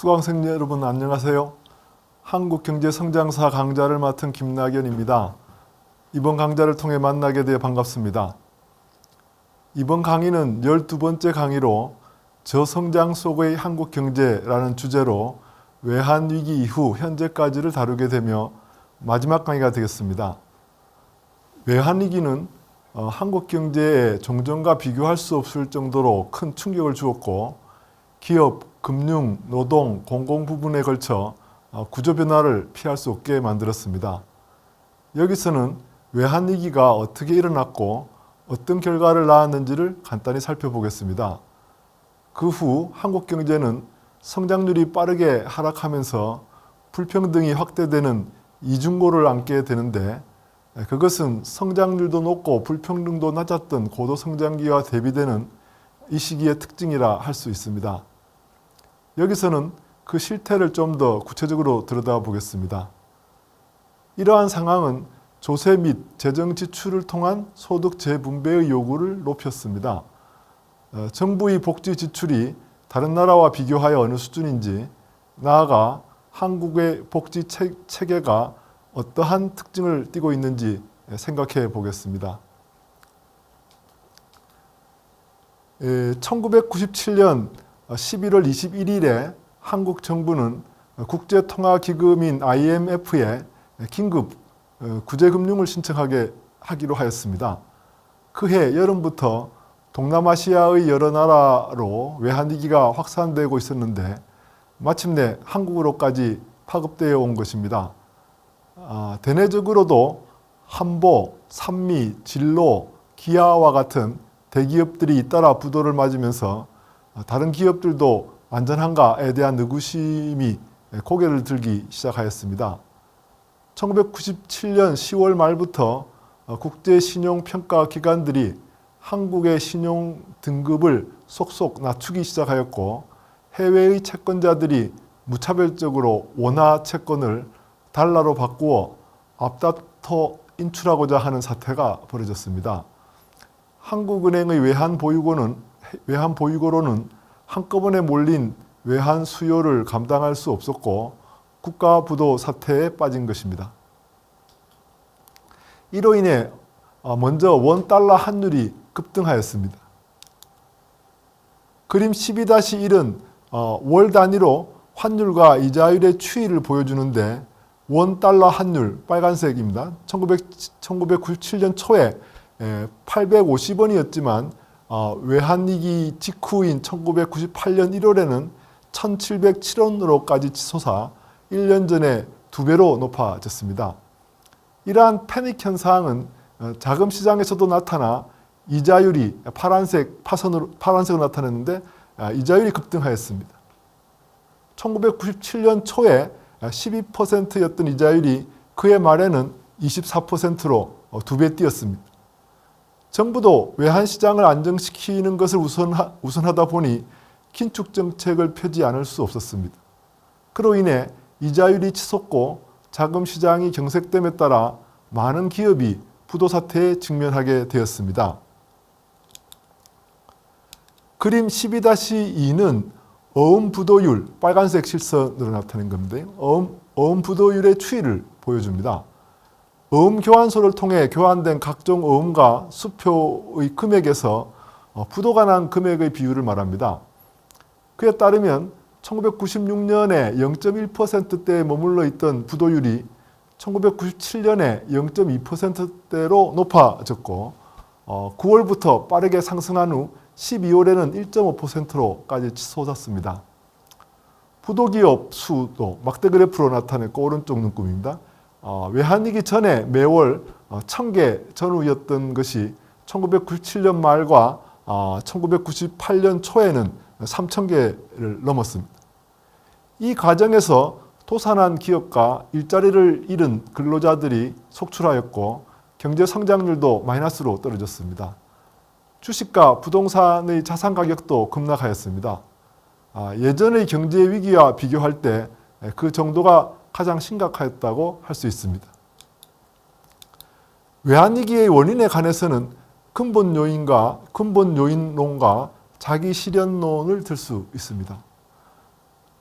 수강생 여러분 안녕하세요. 한국경제성장사 강좌를 맡은 김낙연입니다. 이번 강좌를 통해 만나게 되어 반갑습니다. 이번 강의는 12번째 강의로 저성장 속의 한국경제라는 주제로 외환위기 이후 현재까지를 다루게 되며 마지막 강의가 되겠습니다. 외환위기는 한국 경제에 종전과 비교할 수 없을 정도로 큰 충격을 주었고 기업, 금융, 노동, 공공 부분에 걸쳐 구조 변화를 피할 수 없게 만들었습니다. 여기서는 외환위기가 어떻게 일어났고 어떤 결과를 낳았는지를 간단히 살펴보겠습니다. 그 후 한국 경제는 성장률이 빠르게 하락하면서 불평등이 확대되는 이중고를 안게 되는데 그것은 성장률도 높고 불평등도 낮았던 고도성장기와 대비되는 이 시기의 특징이라 할 수 있습니다. 여기서는 그 실태를 좀 더 구체적으로 들여다보겠습니다. 이러한 상황은 조세 및 재정 지출을 통한 소득 재분배의 요구를 높였습니다. 정부의 복지 지출이 다른 나라와 비교하여 어느 수준인지, 나아가 한국의 복지 체계가 어떠한 특징을 띠고 있는지 생각해 보겠습니다. 1997년 11월 21일에 한국 정부는 국제통화기금인 IMF에 긴급 구제금융을 하기로 하였습니다. 그해 여름부터 동남아시아의 여러 나라로 외환위기가 확산되고 있었는데 마침내 한국으로까지 파급되어 온 것입니다. 대내적으로도 한보, 산미, 진로, 기아와 같은 대기업들이 잇따라 부도를 맞으면서 다른 기업들도 안전한가에 대한 의구심이 고개를 들기 시작하였습니다. 1997년 10월 말부터 국제신용평가기관들이 한국의 신용 등급을 속속 낮추기 시작하였고 해외의 채권자들이 무차별적으로 원화 채권을 달러로 바꾸어 앞다퉈 인출하고자 하는 사태가 벌어졌습니다. 한국은행의 외환보유고로는 한꺼번에 몰린 외환 수요를 감당할 수 없었고 국가 부도 사태에 빠진 것입니다. 이로 인해 먼저 원달러 환율이 급등하였습니다. 그림 12-1은 월 단위로 환율과 이자율의 추이를 보여주는데 원달러 환율 빨간색입니다. 1997년 초에 850원이었지만 외환위기 직후인 1998년 1월에는 1707원으로까지 치솟아 1년 전에 2배로 높아졌습니다. 이러한 패닉 현상은 자금시장에서도 나타나 이자율이 파란색으로 나타났는데 이자율이 급등하였습니다. 1997년 초에 12%였던 이자율이 그해 말에는 24%로 2배 뛰었습니다. 정부도 외환시장을 안정시키는 것을 우선하다 보니 긴축 정책을 펴지 않을 수 없었습니다. 그로 인해 이자율이 치솟고 자금시장이 경색됨에 따라 많은 기업이 부도 사태에 직면하게 되었습니다. 그림 12-2는 어음부도율, 빨간색 실선으로 나타낸 겁니다. 어음부도율의 추이를 보여줍니다. 어음 교환소를 통해 교환된 각종 어음과 수표의 금액에서 부도가 난 금액의 비율을 말합니다. 그에 따르면 1996년에 0.1%대에 머물러 있던 부도율이 1997년에 0.2%대로 높아졌고 9월부터 빠르게 상승한 후 12월에는 1.5%로까지 치솟았습니다. 부도기업 수도 막대 그래프로 나타냈고 오른쪽 눈금입니다. 외환위기 전에 매월 1000개 전후였던 것이 1997년 말과 1998년 초에는 3000개를 넘었습니다. 이 과정에서 도산한 기업과 일자리를 잃은 근로자들이 속출하였고 경제 성장률도 마이너스로 떨어졌습니다. 주식과 부동산의 자산 가격도 급락하였습니다. 예전의 경제 위기와 비교할 때 그 정도가 가장 심각하였다고 할 수 있습니다. 외환위기의 원인에 관해서는 근본 요인론과 자기 실현론을 들 수 있습니다.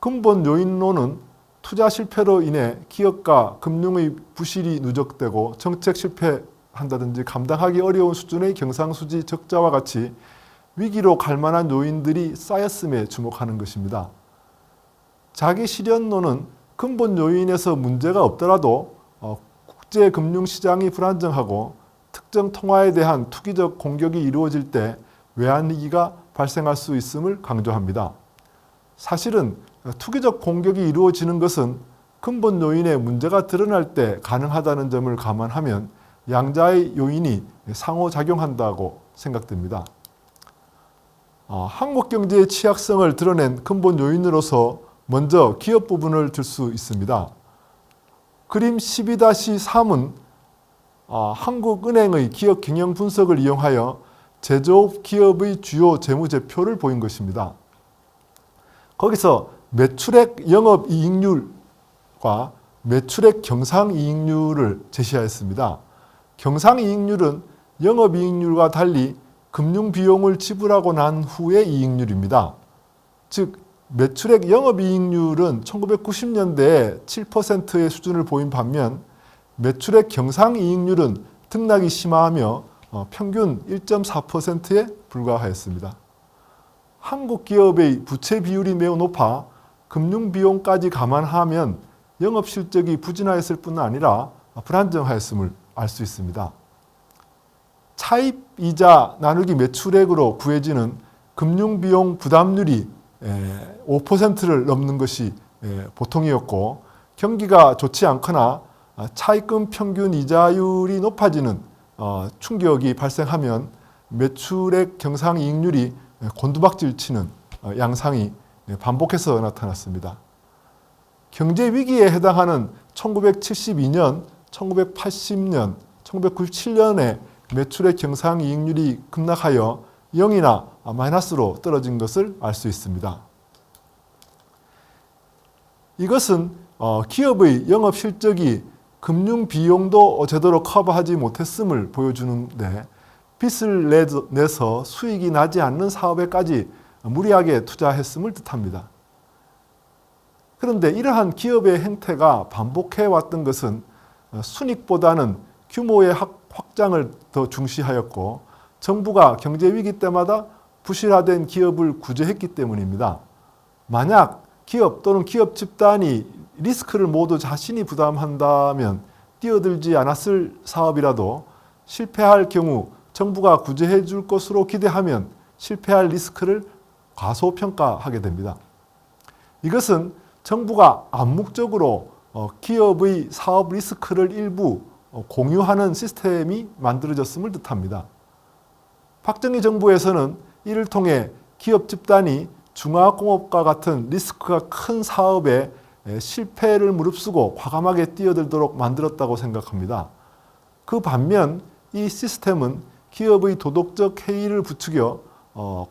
근본 요인로는 투자 실패로 인해 기업과 금융의 부실이 누적되고 정책 실패한다든지 감당하기 어려운 수준의 경상수지 적자와 같이 위기로 갈 만한 요인들이 쌓였음에 주목하는 것입니다. 자기 실현론은 근본 요인에서 문제가 없더라도 국제 금융시장이 불안정하고 특정 통화에 대한 투기적 공격이 이루어질 때 외환위기가 발생할 수 있음을 강조합니다. 사실은 투기적 공격이 이루어지는 것은 근본 요인에 문제가 드러날 때 가능하다는 점을 감안하면 양자의 요인이 상호작용한다고 생각됩니다. 한국 경제의 취약성을 드러낸 근본 요인으로서 먼저 기업 부분을 들 수 있습니다. 그림 12-3은 한국은행의 기업 경영 분석을 이용하여 제조업 기업의 주요 재무제표를 보인 것입니다. 거기서 매출액 영업이익률과 매출액 경상이익률을 제시하였습니다. 경상이익률은 영업이익률과 달리 금융비용을 지불하고 난 후의 이익률입니다. 즉 매출액 영업이익률은 1990년대에 7%의 수준을 보인 반면 매출액 경상이익률은 등락이 심하며 평균 1.4%에 불과하였습니다. 한국 기업의 부채 비율이 매우 높아 금융비용까지 감안하면 영업실적이 부진하였을 뿐 아니라 불안정하였음을 알 수 있습니다. 차입이자 나누기 매출액으로 구해지는 금융비용 부담률이 5%를 넘는 것이 보통이었고 경기가 좋지 않거나 차입금 평균 이자율이 높아지는 충격이 발생하면 매출액 경상이익률이 곤두박질 치는 양상이 반복해서 나타났습니다. 경제위기에 해당하는 1972년, 1980년, 1997년에 매출액 경상이익률이 급락하여 0이나 마이너스로 떨어진 것을 알 수 있습니다. 이것은 기업의 영업실적이 금융비용도 제대로 커버하지 못했음을 보여주는데 빚을 내서 수익이 나지 않는 사업에까지 무리하게 투자했음을 뜻합니다. 그런데 이러한 기업의 행태가 반복해왔던 것은 순익보다는 규모의 확장을 더 중시하였고 정부가 경제위기 때마다 부실화된 기업을 구제했기 때문입니다. 만약 기업 또는 기업 집단이 리스크를 모두 자신이 부담한다면 뛰어들지 않았을 사업이라도 실패할 경우 정부가 구제해 줄 것으로 기대하면 실패할 리스크를 과소평가하게 됩니다. 이것은 정부가 암묵적으로 기업의 사업 리스크를 일부 공유하는 시스템이 만들어졌음을 뜻합니다. 박정희 정부에서는 이를 통해 기업 집단이 중화공업과 같은 리스크가 큰 사업에 실패를 무릅쓰고 과감하게 뛰어들도록 만들었다고 생각합니다. 그 반면 이 시스템은 기업의 도덕적 해이를 부추겨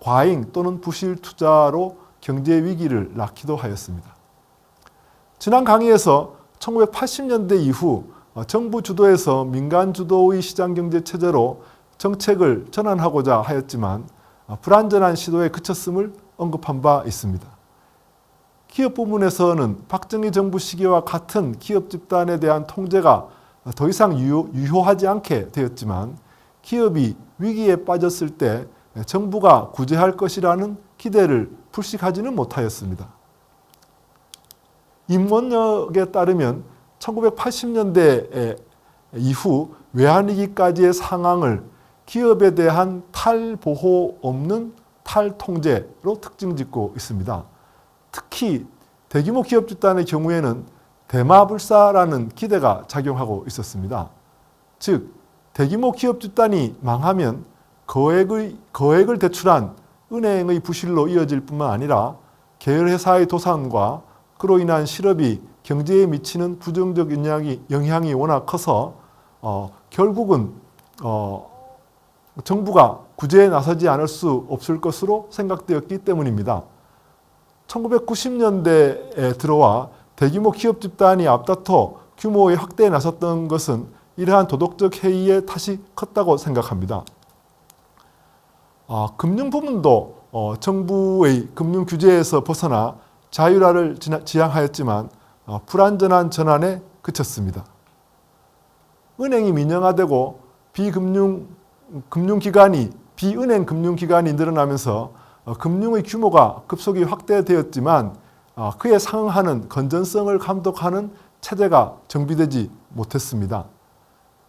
과잉 또는 부실 투자로 경제 위기를 낳기도 하였습니다. 지난 강의에서 1980년대 이후 정부 주도에서 민간 주도의 시장경제 체제로 정책을 전환하고자 하였지만 불완전한 시도에 그쳤음을 언급한 바 있습니다. 기업 부문에서는 박정희 정부 시기와 같은 기업 집단에 대한 통제가 더 이상 유효하지 않게 되었지만 기업이 위기에 빠졌을 때 정부가 구제할 것이라는 기대를 불식하지는 못하였습니다. 임원역에 따르면 1980년대 이후 외환위기까지의 상황을 기업에 대한 탈보호 없는 탈통제로 특징짓고 있습니다. 특히 대규모 기업 집단의 경우에는 대마불사라는 기대가 작용하고 있었습니다. 즉 대규모 기업 집단이 망하면 거액을 대출한 은행의 부실로 이어질 뿐만 아니라 계열회사의 도산과 그로 인한 실업이 경제에 미치는 부정적 영향이 워낙 커서 결국은 정부가 구제에 나서지 않을 수 없을 것으로 생각되었기 때문입니다. 1990년대에 들어와 대규모 기업 집단이 앞다퉈 규모의 확대에 나섰던 것은 이러한 도덕적 해이의 탓이 컸다고 생각합니다. 금융 부문도 정부의 금융 규제에서 벗어나 자율화를 지향하였지만 불완전한 전환에 그쳤습니다. 은행이 민영화되고 비은행 금융기관이 늘어나면서 금융의 규모가 급속히 확대되었지만 그에 상응하는 건전성을 감독하는 체제가 정비되지 못했습니다.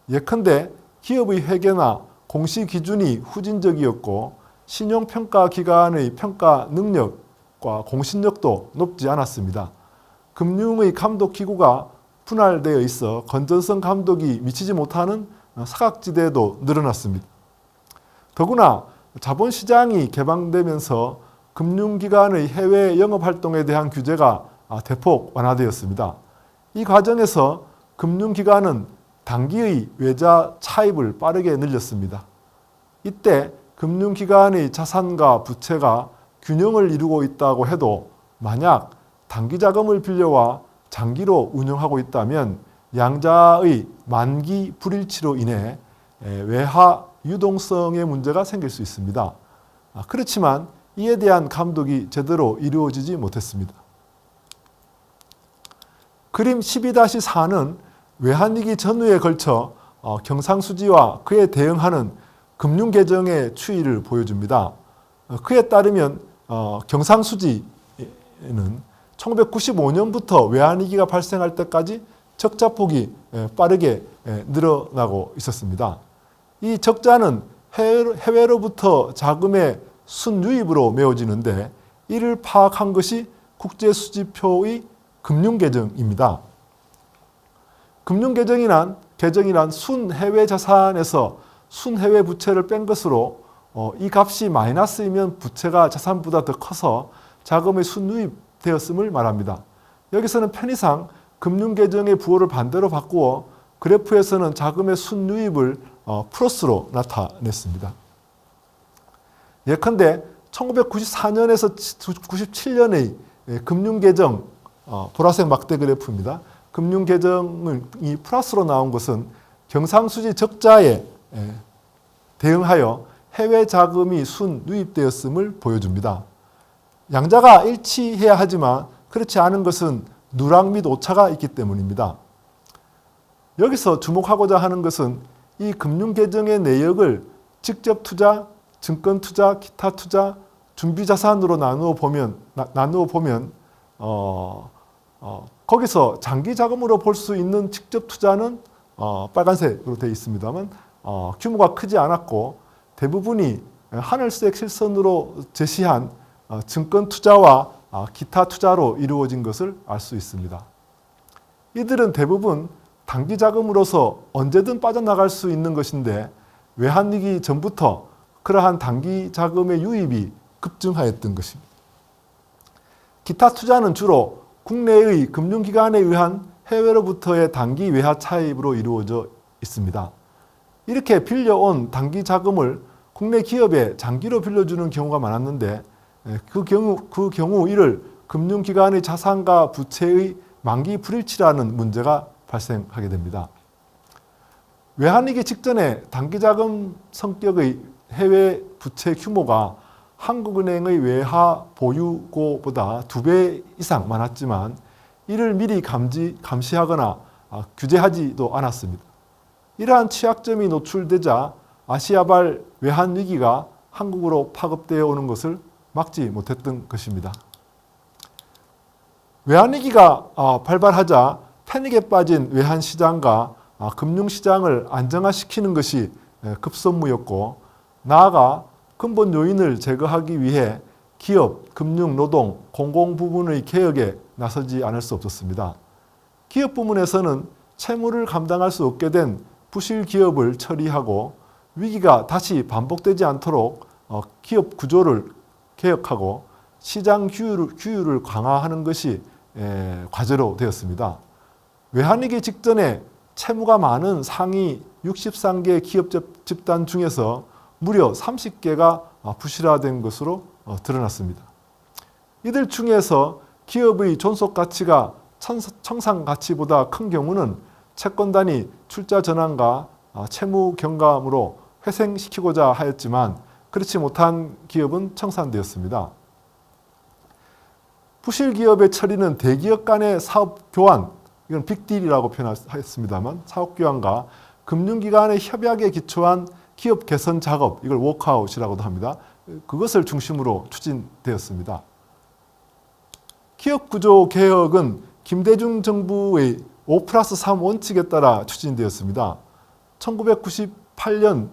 예컨대 기업의 회계나 공시 기준이 후진적이었고 신용평가기관의 평가 능력과 공신력도 높지 않았습니다. 금융의 감독기구가 분할되어 있어 건전성 감독이 미치지 못하는 사각지대도 늘어났습니다. 더구나 자본시장이 개방되면서 금융기관의 해외 영업활동에 대한 규제가 대폭 완화되었습니다. 이 과정에서 금융기관은 단기의 외자 차입을 빠르게 늘렸습니다. 이때 금융기관의 자산과 부채가 균형을 이루고 있다고 해도 만약 단기자금을 빌려와 장기로 운영하고 있다면 양자의 만기 불일치로 인해 외화 유동성의 문제가 생길 수 있습니다. 그렇지만 이에 대한 감독이 제대로 이루어지지 못했습니다. 그림 12-4는 외환위기 전후에 걸쳐 경상수지와 그에 대응하는 금융개정의 추이를 보여줍니다. 그에 따르면 경상수지는 1995년부터 외환위기가 발생할 때까지 적자폭이 빠르게 늘어나고 있었습니다. 이 적자는 해외로부터 자금의 순유입으로 메워지는데 이를 파악한 것이 국제수지표의 금융개정입니다. 금융개정이란 순해외 자산에서 순해외 부채를 뺀 것으로 이 값이 마이너스이면 부채가 자산보다 더 커서 자금의 순유입되었음을 말합니다. 여기서는 편의상 금융개정의 부호를 반대로 바꾸어 그래프에서는 자금의 순유입을 플러스로 나타냈습니다. 예컨대 1994년에서 97년의 금융개정 보라색 막대 그래프입니다. 금융개정이 플러스로 나온 것은 경상수지 적자에 대응하여 해외 자금이 순유입되었음을 보여줍니다. 양자가 일치해야 하지만 그렇지 않은 것은 누락 및 오차가 있기 때문입니다. 여기서 주목하고자 하는 것은 이 금융개정의 내역을 직접 투자, 증권 투자, 기타 투자, 준비자산으로 나누어 보면 거기서 장기 자금으로 볼 수 있는 직접 투자는 빨간색으로 되어 있습니다만 규모가 크지 않았고 대부분이 하늘색 실선으로 제시한 증권 투자와 기타 투자로 이루어진 것을 알 수 있습니다. 이들은 대부분 단기 자금으로서 언제든 빠져나갈 수 있는 것인데 외환위기 전부터 그러한 단기 자금의 유입이 급증하였던 것입니다. 기타 투자는 주로 국내의 금융기관에 의한 해외로부터의 단기 외화 차입으로 이루어져 있습니다. 이렇게 빌려온 단기 자금을 국내 기업에 장기로 빌려주는 경우가 많았는데 그 경우 이를 금융기관의 자산과 부채의 만기 불일치라는 문제가 발생하게 됩니다. 외환위기 직전에 단기자금 성격의 해외 부채 규모가 한국은행의 외화 보유고보다 2배 이상 많았지만 이를 미리 감시하거나 규제하지도 않았습니다. 이러한 취약점이 노출되자 아시아발 외환위기가 한국으로 파급되어 오는 것을 막지 못했던 것입니다. 외환위기가 발발하자 패닉에 빠진 외환시장과 금융시장을 안정화시키는 것이 급선무였고 나아가 근본 요인을 제거하기 위해 기업, 금융, 노동, 공공 부문의 개혁에 나서지 않을 수 없었습니다. 기업 부문에서는 채무를 감당할 수 없게 된 부실 기업을 처리하고 위기가 다시 반복되지 않도록 기업 구조를 개혁하고 시장 규율을 강화하는 것이 과제로 되었습니다. 외환위기 직전에 채무가 많은 상위 63개 기업 집단 중에서 무려 30개가 부실화된 것으로 드러났습니다. 이들 중에서 기업의 존속가치가 청산가치보다 큰 경우는 채권단이 출자 전환과 채무 경감으로 회생시키고자 하였지만 그렇지 못한 기업은 청산되었습니다. 부실 기업의 처리는 대기업 간의 사업 교환, 이건 빅딜이라고 표현했습니다만 사업 교환과 금융기관의 협약에 기초한 기업 개선 작업, 이걸 워크아웃이라고도 합니다. 그것을 중심으로 추진되었습니다. 기업 구조 개혁은 김대중 정부의 5+3 원칙에 따라 추진되었습니다. 1998년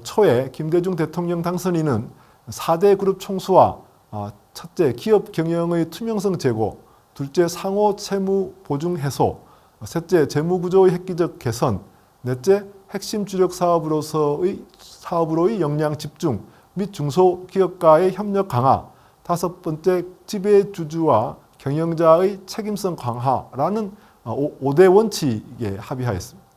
초에 김대중 대통령 당선인은 4대 그룹 총수와 첫째, 기업 경영의 투명성 제고, 둘째, 상호 채무 보증 해소, 셋째, 재무 구조의 획기적 개선, 넷째, 핵심 주력 사업으로의 역량 집중 및 중소기업과의 협력 강화, 다섯 번째, 지배주주와 경영자의 책임성 강화라는 5대 원칙에 합의하였습니다.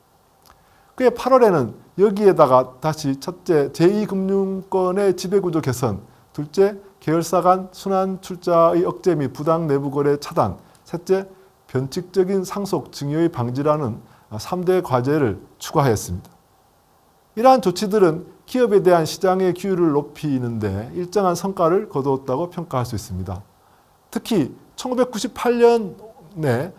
그해 8월에는 여기에다가 다시 첫째, 제2금융권의 지배구조 개선, 둘째, 계열사 간 순환 출자의 억제 및 부당 내부 거래 차단, 셋째, 변칙적인 상속 증여의 방지라는 3대 과제를 추가하였습니다. 이러한 조치들은 기업에 대한 시장의 기율을 높이는데 일정한 성과를 거두었다고 평가할 수 있습니다. 특히 1999년에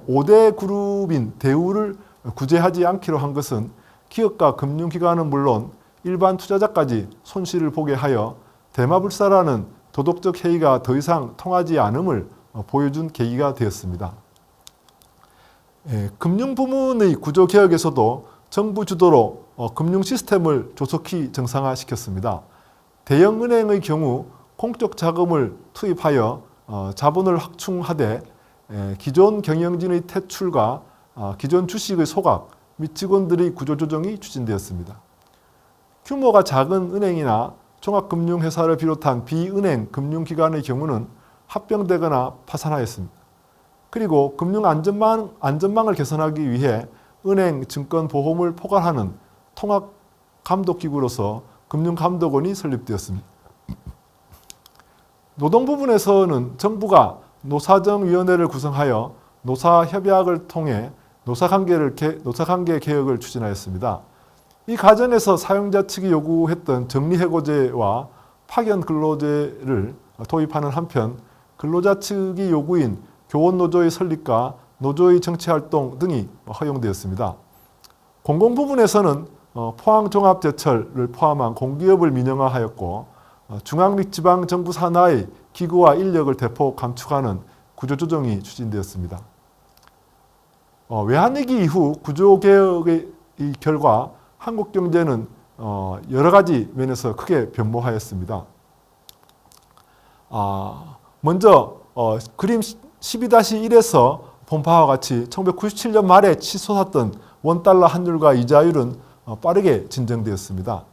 5대 그룹인 대우를 구제하지 않기로 한 것은 기업과 금융기관은 물론 일반 투자자까지 손실을 보게 하여 대마불사라는 도덕적 해이가 더 이상 통하지 않음을 보여준 계기가 되었습니다. 금융부문의 구조개혁에서도 정부 주도로 금융 시스템을 조속히 정상화시켰습니다. 대형은행의 경우 공적 자금을 투입하여 자본을 확충하되 기존 경영진의 퇴출과 기존 주식의 소각 및 직원들의 구조조정이 추진되었습니다. 규모가 작은 은행이나 종합금융회사를 비롯한 비은행 금융기관의 경우는 합병되거나 파산하였습니다. 그리고 금융안전망을 개선하기 위해 은행, 증권, 보험을 포괄하는 통합감독기구로서 금융감독원이 설립되었습니다. 노동 부분에서는 정부가 노사정위원회를 구성하여 노사협약을 통해 노사관계 개혁을 추진하였습니다. 이 과정에서 사용자 측이 요구했던 정리해고제와 파견 근로제를 도입하는 한편 근로자 측이 요구인 교원노조의 설립과 노조의 정치활동 등이 허용되었습니다. 공공 부분에서는 포항종합제철을 포함한 공기업을 민영화하였고 중앙 및 지방 정부 산하의 기구와 인력을 대폭 감축하는 구조조정이 추진되었습니다. 외환위기 이후 구조개혁의 결과 한국 경제는 여러 가지 면에서 크게 변모하였습니다. 먼저 그림 12-1에서 본 바와 같이 1997년 말에 치솟았던 원달러 환율과 이자율은 빠르게 진정되었습니다.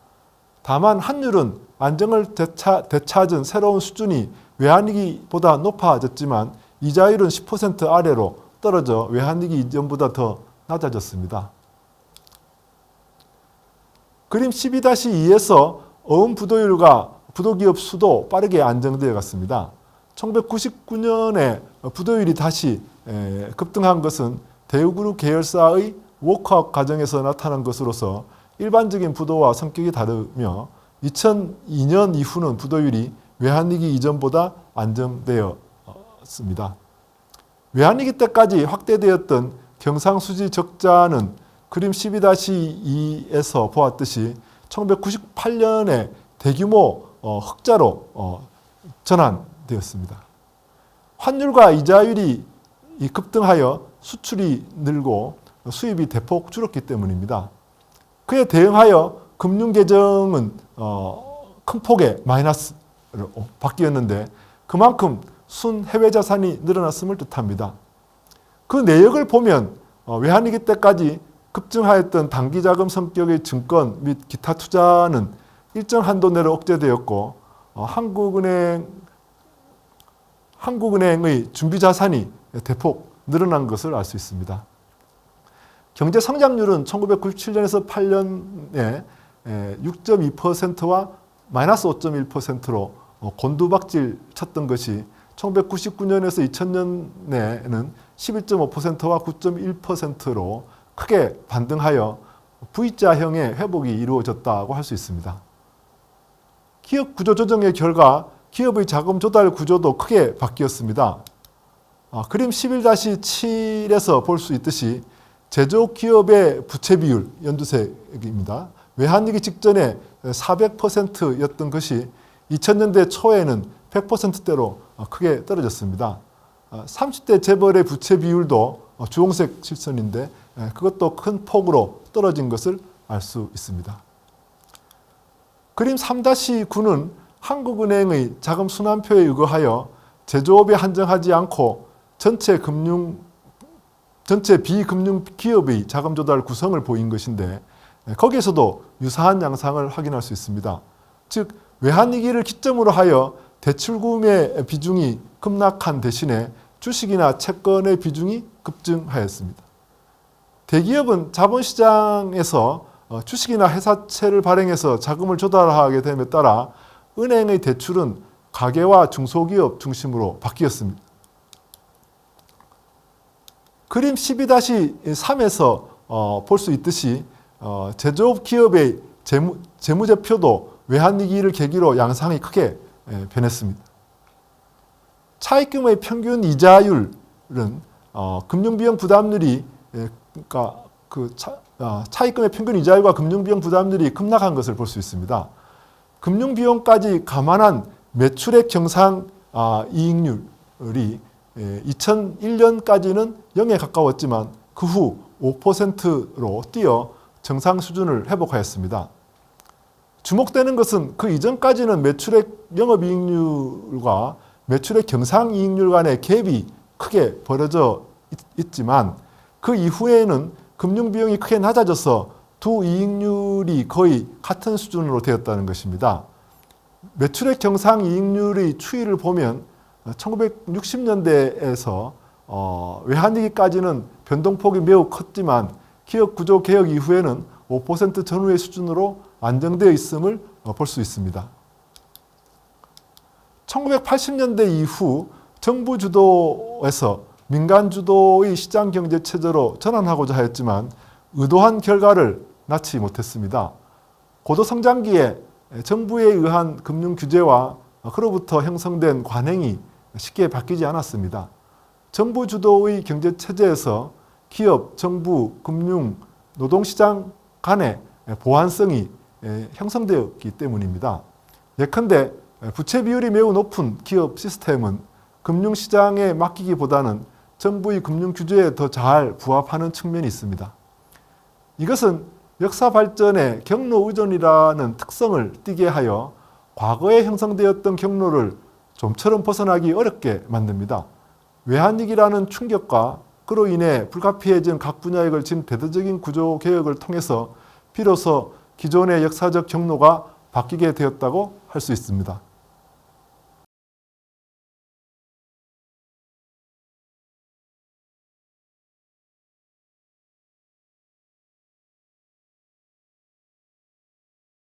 다만 환율은 안정을 되찾은 새로운 수준이 외환위기보다 높아졌지만 이자율은 10% 아래로 떨어져 외환위기 이전보다 더 낮아졌습니다. 그림 12-2에서 어음 부도율과 부도기업 수도 빠르게 안정되어 갔습니다. 1999년에 부도율이 다시 급등한 것은 대우그룹 계열사의 워크아웃 과정에서 나타난 것으로서 일반적인 부도와 성격이 다르며 2002년 이후는 부도율이 외환위기 이전보다 안정되었습니다. 외환위기 때까지 확대되었던 경상수지 적자는 그림 12-2에서 보았듯이 1998년에 대규모 흑자로 전환되었습니다. 환율과 이자율이 급등하여 수출이 늘고 수입이 대폭 줄었기 때문입니다. 그에 대응하여 금융계정은 큰 폭의 마이너스로 바뀌었는데 그만큼 순 해외자산이 늘어났음을 뜻합니다. 그 내역을 보면 외환위기 때까지 급증하였던 단기자금 성격의 증권 및 기타 투자는 일정 한도 내로 억제되었고 한국은행의 준비자산이 대폭 늘어난 것을 알 수 있습니다. 경제 성장률은 1997년에서 8년에 6.2%와 마이너스 5.1%로 곤두박질 쳤던 것이 1999년에서 2000년에는 11.5%와 9.1%로 크게 반등하여 V자형의 회복이 이루어졌다고 할 수 있습니다. 기업 구조조정의 결과 기업의 자금 조달 구조도 크게 바뀌었습니다. 그림 11-7에서 볼 수 있듯이 제조업 기업의 부채 비율 연두색입니다. 외환위기 직전에 400%였던 것이 2000년대 초에는 100%대로 크게 떨어졌습니다. 30대 재벌의 부채 비율도 주홍색 실선인데 그것도 큰 폭으로 떨어진 것을 알 수 있습니다. 그림 3-9는 한국은행의 자금 순환표에 의거하여 제조업에 한정하지 않고 전체 비금융 기업의 자금 조달 구성을 보인 것인데 거기에서도 유사한 양상을 확인할 수 있습니다. 즉 외환위기를 기점으로 하여 대출구매 비중이 급락한 대신에 주식이나 채권의 비중이 급증하였습니다. 대기업은 자본시장에서 주식이나 회사채를 발행해서 자금을 조달하게 됨에 따라 은행의 대출은 가계와 중소기업 중심으로 바뀌었습니다. 그림 12-3에서 볼 수 있듯이 제조업 기업의 재무제표도 외환위기를 계기로 양상이 크게 변했습니다. 차입금의 평균 이자율은 금융비용 부담률이 그러니까 차입금의 평균 이자율과 금융비용 부담률이 급락한 것을 볼 수 있습니다. 금융비용까지 감안한 매출액 경상 이익률이 2001년까지는 0에 가까웠지만 그 후 5%로 뛰어 정상 수준을 회복하였습니다. 주목되는 것은 그 이전까지는 매출액 영업이익률과 매출액 경상이익률 간의 갭이 크게 벌어져 있지만 그 이후에는 금융비용이 크게 낮아져서 두 이익률이 거의 같은 수준으로 되었다는 것입니다. 매출액 경상이익률의 추이를 보면 1960년대에서 외환위기까지는 변동폭이 매우 컸지만 기업구조 개혁 이후에는 5% 전후의 수준으로 안정되어 있음을 볼 수 있습니다. 1980년대 이후 정부 주도에서 민간 주도의 시장 경제 체제로 전환하고자 하였지만 의도한 결과를 낳지 못했습니다. 고도성장기에 정부에 의한 금융 규제와 그로부터 형성된 관행이 쉽게 바뀌지 않았습니다. 정부 주도의 경제 체제에서 기업, 정부, 금융, 노동시장 간의 보완성이 형성되었기 때문입니다. 예컨대 부채 비율이 매우 높은 기업 시스템은 금융시장에 맡기기보다는 정부의 금융 규제에 더 잘 부합하는 측면이 있습니다. 이것은 역사 발전의 경로 의존이라는 특성을 띠게 하여 과거에 형성되었던 경로를 좀처럼 벗어나기 어렵게 만듭니다. 외환위기라는 충격과 그로 인해 불가피해진 각 분야에 걸친 대대적인 구조 개혁을 통해서 비로소 기존의 역사적 경로가 바뀌게 되었다고 할 수 있습니다.